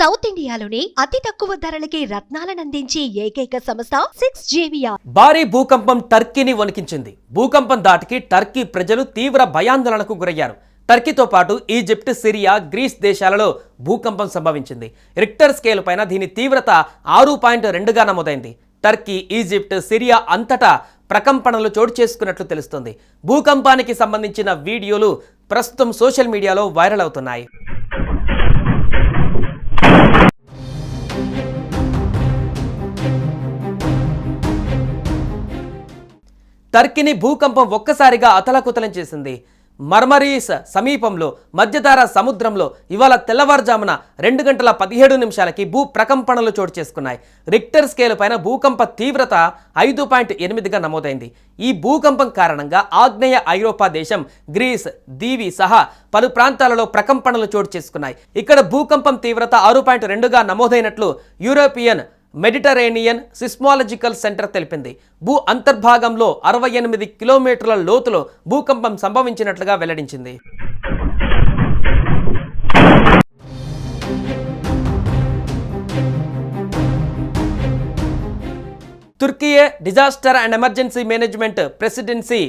South ఇండియాలోని అతి తక్కువ ధరలకి రత్నాలనందించే ఏకైక సంస్థ 6JVR. భారీ భూకంపం టర్కీని వణికించింది. భూకంపం దాటికి టర్కీ ప్రజలు తీవ్ర భయాందోళనకు గురయ్యారు. టర్కీతో పాటు ఈజిప్ట్, సిరియా, గ్రీస్ దేశాలలో భూకంపం సంభవించింది. రిక్టర్ స్కేల్ పైన దీని తీవ్రత 6.2గా నమోదైంది. టర్కీ, ఈజిప్ట్, సిరియా అంతటా ప్రకంపనలు చోటు చేసుకున్నట్లు తెలుస్తోంది. భూకంపానికి సంబంధించిన వీడియోలు ప్రస్తుతం సోషల్ మీడియాలో వైరల్ అవుతున్నాయి. టర్కీని భూకంపం ఒక్కసారిగా అతలాకుతలం చేసింది. మర్మరీస్ సమీపంలో మధ్యధరా సముద్రంలో ఇవాళ తెల్లవారుజామున 2:17 భూ ప్రకంపనలు చోటు చేసుకున్నాయి. రిక్టర్ స్కేల్ పైన భూకంప తీవ్రత 5.8గా నమోదైంది. ఈ భూకంపం కారణంగా ఆగ్నేయ ఐరోపా దేశం గ్రీస్, దీవి సహా పలు ప్రాంతాలలో ప్రకంపనలు చోటు చేసుకున్నాయి. ఇక్కడ భూకంపం తీవ్రత 6.2గా నమోదైనట్లు యూరోపియన్ మెడిటరేనియన్ సిస్మాలజికల్ సెంటర్ తెలిపింది. భూ అంతర్భాగంలో 68 కిలోమీటర్ల లోతులో భూకంపం సంభవించినట్లుగా వెల్లడించింది. Türkiye disaster and emergency management presidency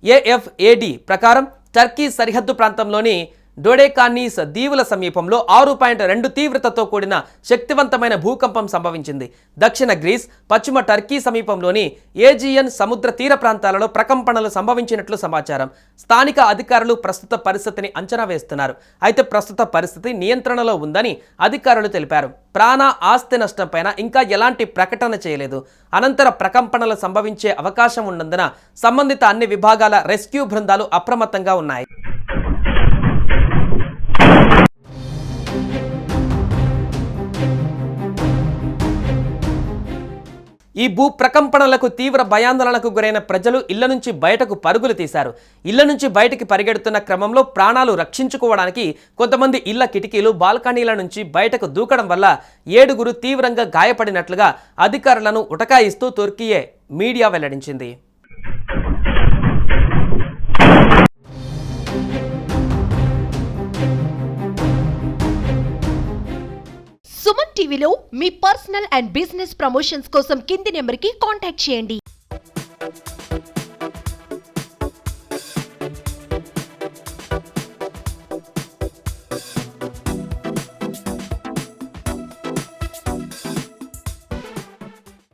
AFAD ప్రకారం టర్కీ సరిహద్దు ప్రాంతంలోని డోడెకానీస్ దీవుల సమీపంలో 6.2 తీవ్రతతో కూడిన శక్తివంతమైన భూకంపం సంభవించింది. దక్షిణ గ్రీస్, పశ్చిమ టర్కీ సమీపంలోని ఏజియన్ సముద్ర తీర ప్రాంతాలలో ప్రకంపనలు సంభవించినట్లు సమాచారం. స్థానిక అధికారులు ప్రస్తుత పరిస్థితిని అంచనా వేస్తున్నారు. అయితే ప్రస్తుత పరిస్థితి నియంత్రణలో ఉందని అధికారులు తెలిపారు. ప్రాణ, ఆస్తి నష్టంపైన ఇంకా ఎలాంటి ప్రకటన చేయలేదు. అనంతర ప్రకంపనలు సంభవించే అవకాశం ఉన్నందున సంబంధిత అన్ని విభాగాల రెస్క్యూ బృందాలు అప్రమత్తంగా ఉన్నాయి. ఈ భూ ప్రకంపనలకు తీవ్ర భయాందోళనకు గురైన ప్రజలు ఇళ్ల నుంచి బయటకు పరుగులు తీశారు. ఇళ్ల నుంచి బయటికి పరిగెడుతున్న క్రమంలో ప్రాణాలు రక్షించుకోవడానికి కొంతమంది ఇళ్ల కిటికీలు, బాల్కనీల నుంచి బయటకు దూకడం వల్ల 7గురు తీవ్రంగా గాయపడినట్లుగా అధికారులను ఉటకాయిస్తూ తుర్కియే మీడియా వెల్లడించింది. సుమన్ టీవీలో మీ పర్సనల్ అండ్ బిజినెస్ ప్రమోషన్స్ కోసం కింది నెంబర్కి కాంటాక్ట్ చేయండి.